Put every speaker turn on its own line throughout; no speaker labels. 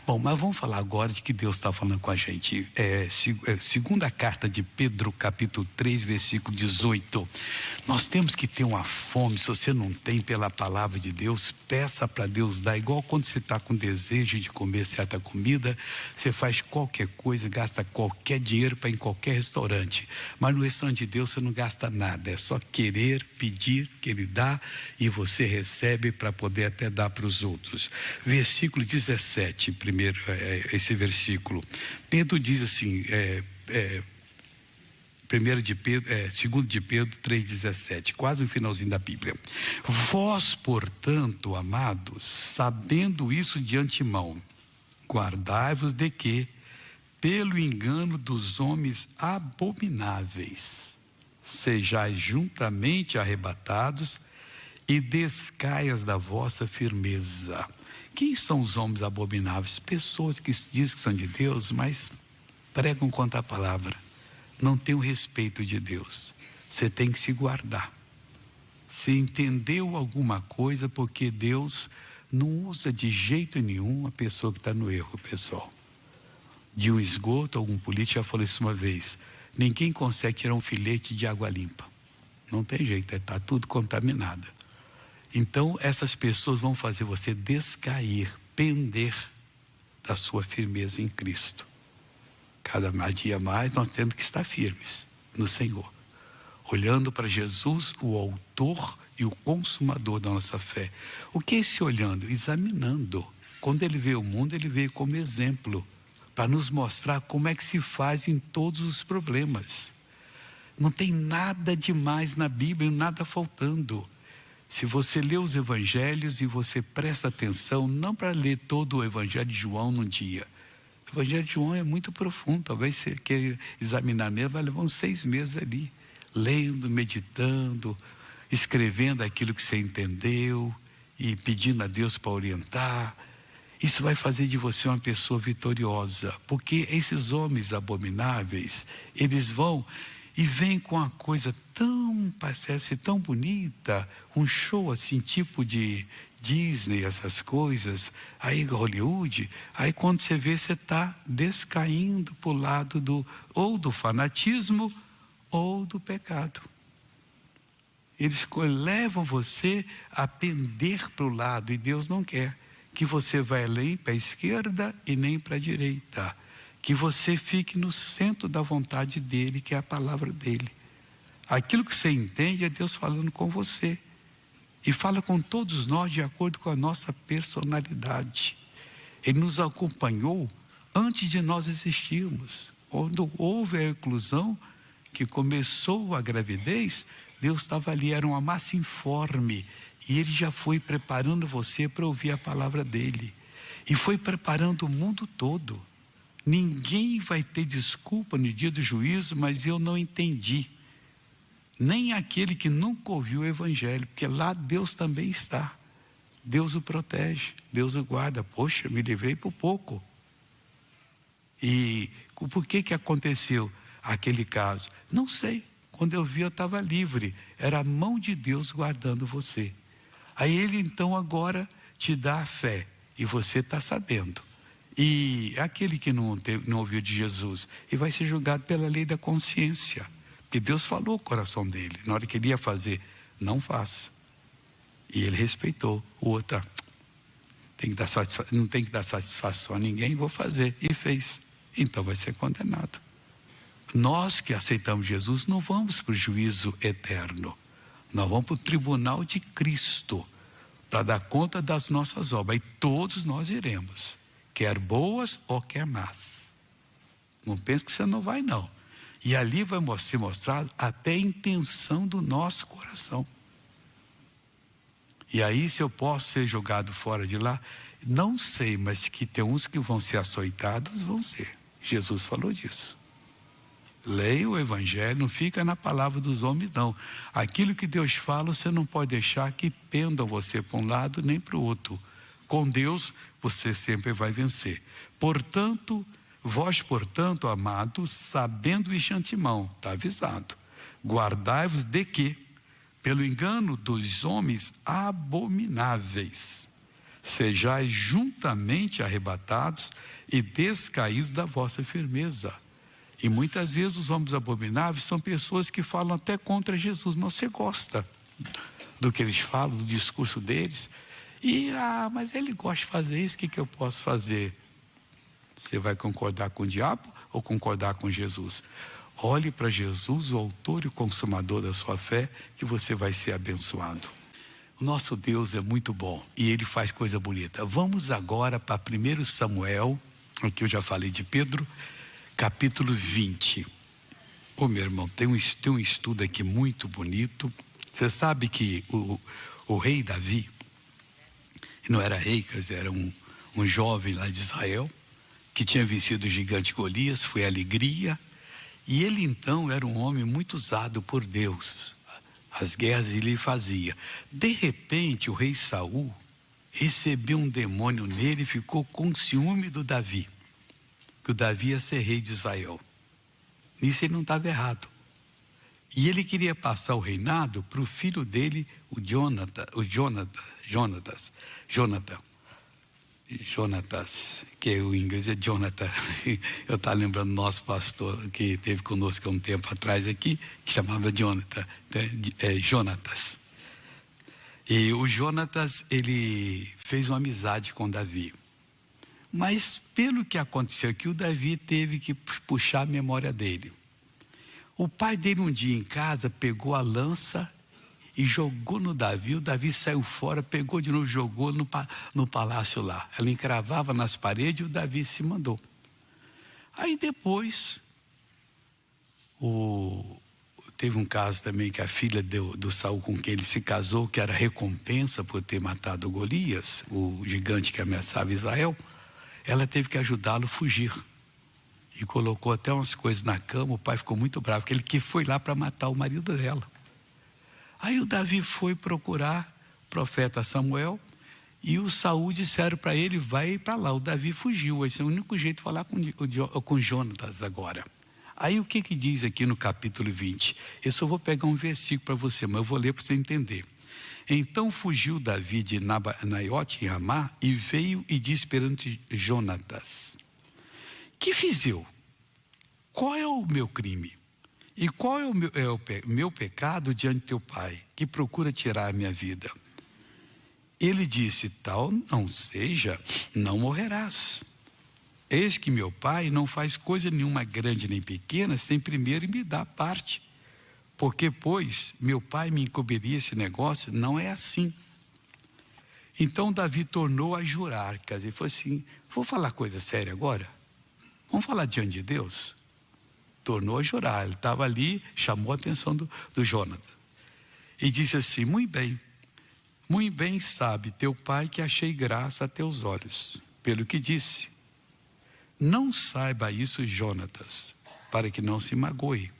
Bom, mas vamos falar agora de que Deus está falando com a gente. Segunda carta de Pedro, capítulo 3, versículo 18. Nós temos que ter uma fome. Se você não tem pela palavra de Deus, peça para Deus dar. Igual quando você está com desejo de comer certa comida, você faz qualquer coisa, gasta qualquer dinheiro para ir em qualquer restaurante. Mas no restaurante de Deus você não gasta nada. É só querer, pedir, que Ele dá e você recebe para poder até dar para os outros. Versículo 17, esse versículo. Pedro diz assim, 2 de Pedro 3,17, quase no finalzinho da Bíblia. Vós, portanto, amados, sabendo isso de antemão, guardai-vos de que, pelo engano dos homens abomináveis, sejais juntamente arrebatados e descaias da vossa firmeza. Quem são os homens abomináveis? Pessoas que dizem que são de Deus, mas pregam contra a palavra. Não tem o respeito de Deus. Você tem que se guardar. Você entendeu alguma coisa, porque Deus não usa de jeito nenhum a pessoa que está no erro, pessoal. De um esgoto, algum político já falou isso uma vez. Ninguém consegue tirar um filete de água limpa. Não tem jeito, está tudo contaminado. Então essas pessoas vão fazer você descair, pender da sua firmeza em Cristo. Cada dia mais nós temos que estar firmes no Senhor, olhando para Jesus, o autor e o consumador da nossa fé. O que é esse olhando? Examinando. Quando Ele veio ao mundo, Ele veio como exemplo, para nos mostrar como é que se faz em todos os problemas. Não tem nada demais na Bíblia, nada faltando. Se você lê os evangelhos e você presta atenção, não para ler todo o evangelho de João num dia. O evangelho de João é muito profundo, talvez você queira examinar nele, vai levar uns 6 meses ali, lendo, meditando, escrevendo aquilo que você entendeu e pedindo a Deus para orientar. Isso vai fazer de você uma pessoa vitoriosa, porque esses homens abomináveis, eles vão e vem com uma coisa tão, parece tão bonita, um show assim, tipo de Disney, essas coisas, aí Hollywood, aí quando você vê, você está descaindo para o lado ou do fanatismo ou do pecado. Eles levam você a pender para o lado, e Deus não quer que você vá nem para a esquerda e nem para a direita. Que você fique no centro da vontade dEle, que é a palavra dEle. Aquilo que você entende é Deus falando com você. E fala com todos nós de acordo com a nossa personalidade. Ele nos acompanhou antes de nós existirmos. Quando houve a eclosão, que começou a gravidez, Deus estava ali, era uma massa informe. E Ele já foi preparando você para ouvir a palavra dEle. E foi preparando o mundo todo. Ninguém vai ter desculpa no dia do juízo, mas eu não entendi. Nem aquele que nunca ouviu o evangelho, porque lá Deus também está. Deus o protege, Deus o guarda. Poxa, me livrei por pouco. E por que aconteceu aquele caso? Não sei. Quando eu vi, eu estava livre. Era a mão de Deus guardando você. Aí Ele então agora te dá a fé. E você está sabendo. E aquele que não ouviu de Jesus, ele vai ser julgado pela lei da consciência. Porque Deus falou o coração dele. Na hora que ele ia fazer, não faça. E ele respeitou. O outro, não tem que dar satisfação a ninguém, vou fazer. E fez. Então vai ser condenado. Nós que aceitamos Jesus não vamos para o juízo eterno. Nós vamos para o tribunal de Cristo, para dar conta das nossas obras. E todos nós iremos. Quer boas ou quer más. Não pense que você não vai, não. E ali vai ser mostrado até a intenção do nosso coração. E aí, se eu posso ser jogado fora de lá, não sei, mas que tem uns que vão ser açoitados, vão ser. Jesus falou disso. Leia o evangelho, não fica na palavra dos homens, não. Aquilo que Deus fala, você não pode deixar que pendam você para um lado nem para o outro. Com Deus, você sempre vai vencer. Portanto, vós, portanto, amados, sabendo isso de antemão, está avisado. Guardai-vos de que, pelo engano dos homens abomináveis, sejais juntamente arrebatados e descaídos da vossa firmeza. E muitas vezes os homens abomináveis são pessoas que falam até contra Jesus, mas você gosta do que eles falam, do discurso deles, e mas ele gosta de fazer isso, o que eu posso fazer? Você vai concordar com o diabo ou concordar com Jesus? Olhe para Jesus, o autor e o consumador da sua fé, que você vai ser abençoado. O nosso Deus é muito bom e Ele faz coisa bonita. Vamos agora para 1 Samuel, aqui eu já falei de Pedro, capítulo 20. Meu irmão, tem um estudo aqui muito bonito. Você sabe que o rei Davi, não era rei, quer dizer, era um jovem lá de Israel, que tinha vencido o gigante Golias, foi alegria, e ele então era um homem muito usado por Deus. As guerras ele fazia. De repente o rei Saul recebeu um demônio nele e ficou com ciúme do Davi, que o Davi ia ser rei de Israel. Nisso ele não estava errado. E ele queria passar o reinado para o filho dele, o Jonatas, que o inglês é Jonathan. Eu estava lembrando do nosso pastor que teve conosco há um tempo atrás aqui, que chamava Jonathan, Jonatas. E o Jonatas, ele fez uma amizade com Davi. Mas pelo que aconteceu aqui, o Davi teve que puxar a memória dele. O pai dele um dia em casa pegou a lança e jogou no Davi. O Davi saiu fora, pegou de novo, jogou no palácio lá. Ela encravava nas paredes e o Davi se mandou. Aí depois, teve um caso também que a filha do Saul com quem ele se casou, que era recompensa por ter matado Golias, o gigante que ameaçava Israel, ela teve que ajudá-lo a fugir. E colocou até umas coisas na cama. O pai ficou muito bravo, porque ele que foi lá para matar o marido dela. Aí o Davi foi procurar o profeta Samuel, e o Saul disseram para ele, vai para lá. O Davi fugiu. Esse é o único jeito de falar com Jonatas agora. Aí o que diz aqui no capítulo 20? Eu só vou pegar um versículo para você, mas eu vou ler para você entender. Então fugiu Davi de Naiote em Ramá e veio e disse perante Jonatas: que fiz eu? Qual é o meu crime? E qual é o meu pecado diante de teu pai, que procura tirar a minha vida? Ele disse: tal não seja, não morrerás. Eis que meu pai não faz coisa nenhuma grande nem pequena, sem primeiro me dar parte. Porque, pois, meu pai me incumbiria esse negócio, não é assim. Então Davi tornou a jurar, quer dizer, foi assim, vou falar coisa séria agora? Vamos falar diante de Deus? Tornou a jurar. Ele estava ali, chamou a atenção do Jonathan. E disse assim: muito bem sabe teu pai que achei graça a teus olhos, pelo que disse. Não saiba isso, Jonatas, para que não se magoe.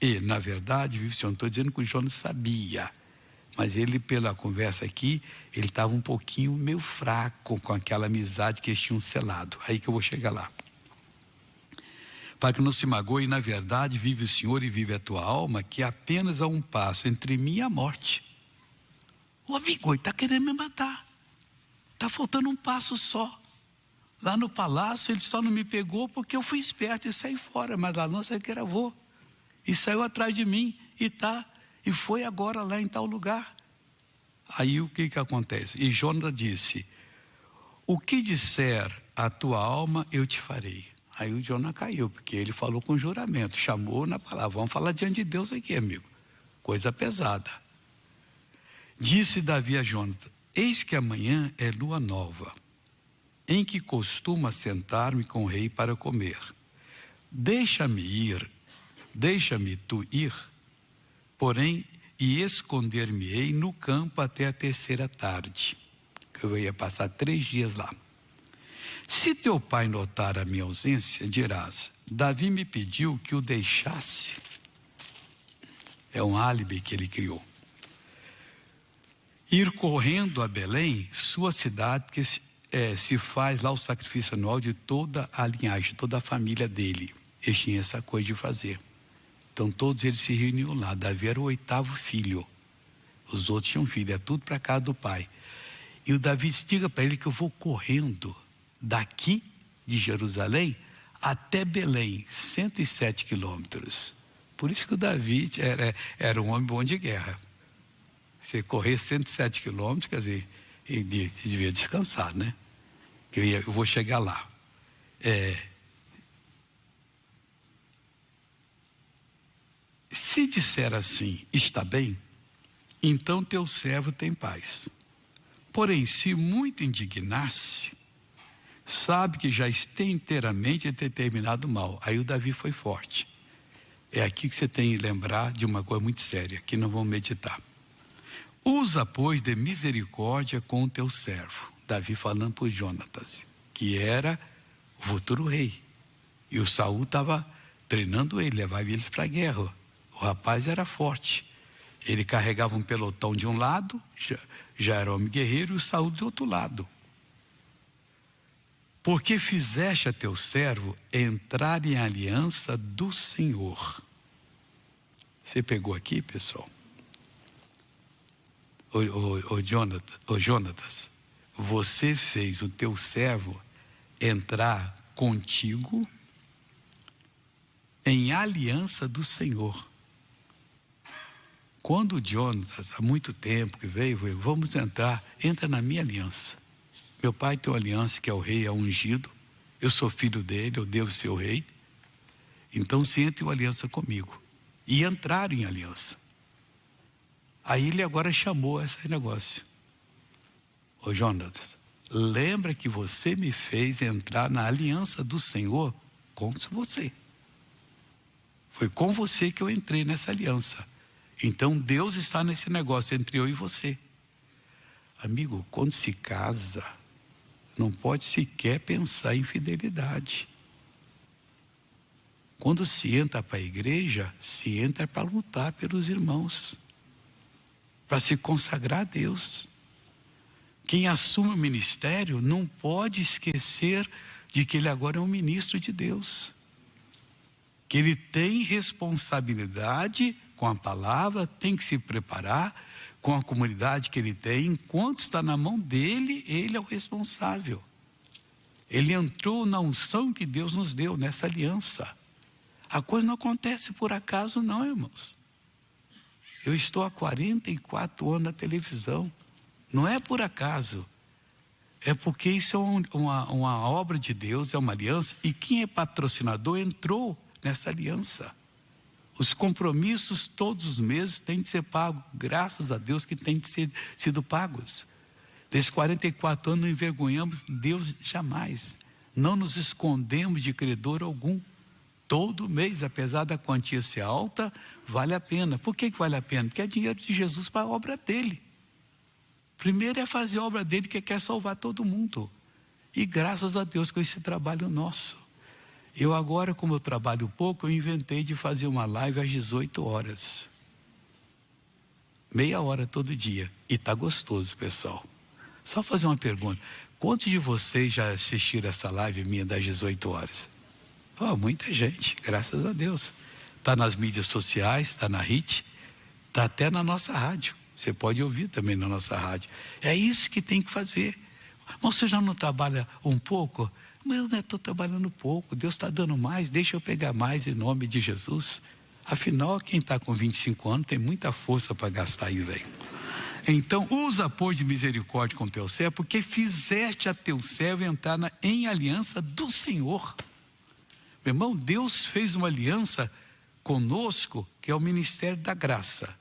E, na verdade, eu não estou dizendo que o Jonas sabia, mas ele, pela conversa aqui, ele estava um pouquinho meio fraco com aquela amizade que eles tinham selado. Aí que eu vou chegar lá. Para que não se magoe, na verdade, vive o Senhor e vive a tua alma, que apenas há um passo entre mim e a morte. O amigo está querendo me matar. Está faltando um passo só. Lá no palácio, ele só não me pegou porque eu fui esperto e saí fora, mas a lança gravou. E saiu atrás de mim e foi agora lá em tal lugar. Aí o que acontece? E Jonas disse: o que disser a tua alma, eu te farei. Aí o Jonas caiu, porque ele falou com juramento, chamou na palavra. Vamos falar diante de Deus aqui, amigo. Coisa pesada. Disse Davi a Jonas: eis que amanhã é lua nova, em que costumo sentar-me com o rei para comer. Deixa-me tu ir, porém, e esconder-me-ei no campo até a terceira tarde. Eu ia passar 3 dias lá. Se teu pai notar a minha ausência, dirás: Davi me pediu que o deixasse. É um álibi que ele criou. Ir correndo a Belém, sua cidade, porque se faz lá o sacrifício anual de toda a linhagem, toda a família dele. Eles tinham essa coisa de fazer. Então todos eles se reuniam lá. Davi era o 8º filho. Os outros tinham filho, é tudo para casa do pai. E o Davi diga para ele que eu vou correndo daqui de Jerusalém até Belém, 107 quilômetros. Por isso que o Davi era um homem bom de guerra. Você correr 107 quilômetros, quer dizer, ele devia descansar, né? Eu vou chegar lá. Se disser assim, está bem, então teu servo tem paz. Porém, se muito indignar-se, sabe que já está inteiramente determinado o mal. Aí o Davi foi forte. É aqui que você tem que lembrar de uma coisa muito séria, que não vamos meditar. Usa, pois, de misericórdia com o teu servo. Davi falando por Jonatas, que era o futuro rei. E o Saul estava treinando ele, levava eles para a guerra. O rapaz era forte. Ele carregava um pelotão de um lado, já era homem guerreiro, e o Saul do outro lado. Porque fizeste a teu servo entrar em aliança do Senhor. Você pegou aqui, pessoal? Jonatas, você fez o teu servo entrar contigo em aliança do Senhor. Quando o Jonatas, há muito tempo que veio, vamos entra na minha aliança. Meu pai tem uma aliança que é o rei, é ungido. Eu sou filho dele, eu devo ser o rei. Então se entre em aliança comigo. E entraram em aliança. Aí ele agora chamou esse negócio. Ô Jonatas, lembra que você me fez entrar na aliança do Senhor com você. Foi com você que eu entrei nessa aliança. Então Deus está nesse negócio entre eu e você. Amigo, quando se casa, não pode sequer pensar em fidelidade. Quando se entra para a igreja, se entra para lutar pelos irmãos, para se consagrar a Deus. Quem assume o ministério não pode esquecer de que ele agora é um ministro de Deus. Que ele tem responsabilidade com a palavra, tem que se preparar com a comunidade que ele tem. Enquanto está na mão dele, ele é o responsável. Ele entrou na unção que Deus nos deu, nessa aliança. A coisa não acontece por acaso não, irmãos. Eu estou há 44 anos na televisão. Não é por acaso. É porque isso é uma obra de Deus, é uma aliança. E quem é patrocinador entrou nessa aliança. Os compromissos todos os meses têm de ser pagos. Graças a Deus que têm de ser sido pagos. Nesses 44 anos não envergonhamos Deus jamais. Não nos escondemos de credor algum. Todo mês, apesar da quantia ser alta, vale a pena. Por que vale a pena? Porque é dinheiro de Jesus para a obra dele. Primeiro é fazer a obra dele que quer salvar todo mundo. E graças a Deus com esse trabalho nosso. Eu agora, como eu trabalho pouco, eu inventei de fazer uma live às 18 horas. Meia hora todo dia. E está gostoso, pessoal. Só fazer uma pergunta. Quantos de vocês já assistiram essa live minha das 18 horas? Oh, muita gente, graças a Deus. Está nas mídias sociais, está na HIT, está até na nossa rádio. Você pode ouvir também na nossa rádio. É isso que tem que fazer. Mas você já não trabalha um pouco? Mas eu estou trabalhando pouco, Deus está dando mais, deixa eu pegar mais em nome de Jesus. Afinal, quem está com 25 anos tem muita força para gastar aí, velho. Então, usa, pois, de misericórdia com teu servo, porque fizeste a teu servo entrar em aliança do Senhor. Meu irmão, Deus fez uma aliança conosco, que é o ministério da graça.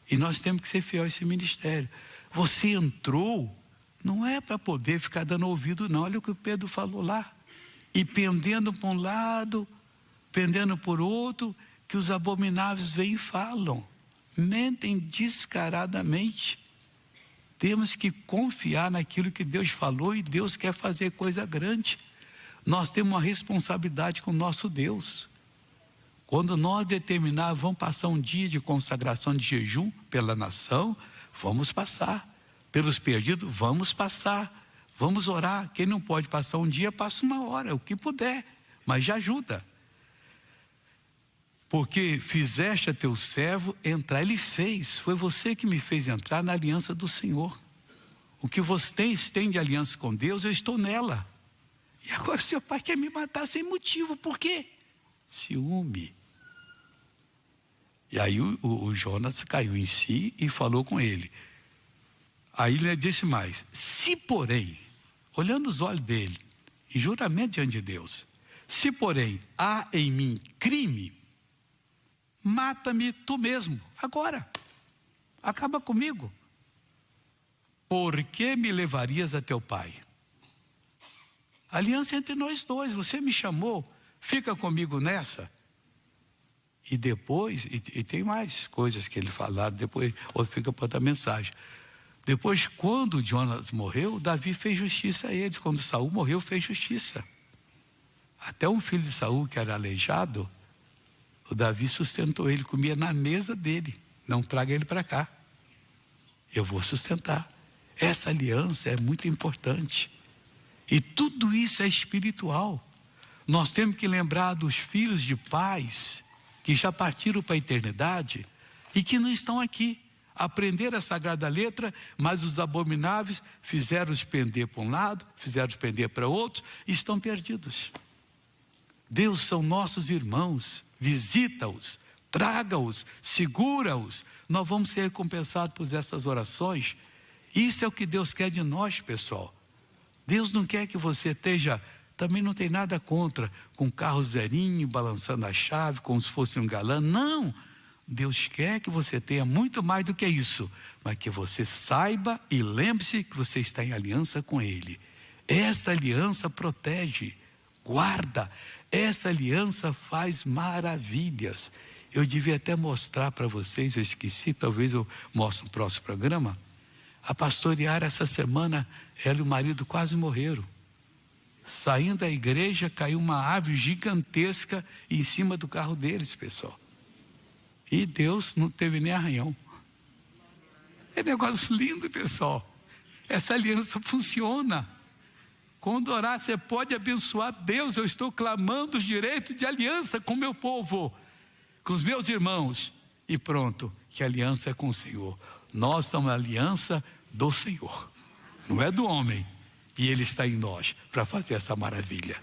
E nós temos que ser fiel a esse ministério. Você entrou, não é para poder ficar dando ouvido, não. Olha o que o Pedro falou lá. E pendendo para um lado, pendendo por outro, que os abomináveis vêm e falam. Mentem descaradamente. Temos que confiar naquilo que Deus falou e Deus quer fazer coisa grande. Nós temos uma responsabilidade com o nosso Deus. Quando nós determinar, vamos passar um dia de consagração de jejum pela nação, vamos passar. Pelos perdidos, vamos passar. Vamos orar. Quem não pode passar um dia, passa uma hora, o que puder, mas já ajuda. Porque fizeste a teu servo entrar, ele fez, foi você que me fez entrar na aliança do Senhor. O que vocês têm de aliança com Deus, eu estou nela. E agora seu pai quer me matar sem motivo. Por quê? Ciúme. E aí o Jonas caiu em si e falou com ele. Aí ele disse mais: se porém, olhando os olhos dele, em juramento diante de Deus, se porém há em mim crime, mata-me tu mesmo, agora. Acaba comigo. Por que me levarias a teu pai? Aliança entre nós dois, você me chamou, fica comigo nessa. E depois, e tem mais coisas que ele falaram, depois, ou fica para outra mensagem. Depois, quando Jonas morreu, Davi fez justiça a eles. Quando Saul morreu, fez justiça. Até um filho de Saul, que era aleijado, o Davi sustentou ele, comia na mesa dele. Não traga ele para cá. Eu vou sustentar. Essa aliança é muito importante. E tudo isso é espiritual. Nós temos que lembrar dos filhos de pais que já partiram para a eternidade e que não estão aqui. Aprenderam a sagrada letra, mas os abomináveis fizeram-os pender para um lado, fizeram-os pender para outro e estão perdidos. Deus são nossos irmãos, visita-os, traga-os, segura-os. Nós vamos ser recompensados por essas orações. Isso é o que Deus quer de nós, pessoal. Deus não quer que você esteja, também não tem nada contra, com um carro zerinho, balançando a chave, como se fosse um galã. Não! Deus quer que você tenha muito mais do que isso, mas que você saiba e lembre-se que você está em aliança com Ele. Essa aliança protege, guarda, essa aliança faz maravilhas. Eu devia até mostrar para vocês, eu esqueci, talvez eu mostre no próximo programa. A pastora Yara, essa semana, ela e o marido quase morreram. Saindo da igreja, caiu uma árvore gigantesca em cima do carro deles, pessoal. E Deus não teve nem arranhão. É negócio lindo, pessoal. Essa aliança funciona. Quando orar, você pode abençoar Deus. Eu estou clamando os direitos de aliança com o meu povo, com os meus irmãos. E pronto, que a aliança é com o Senhor. Nós somos a aliança do Senhor, não é do homem. E Ele está em nós para fazer essa maravilha.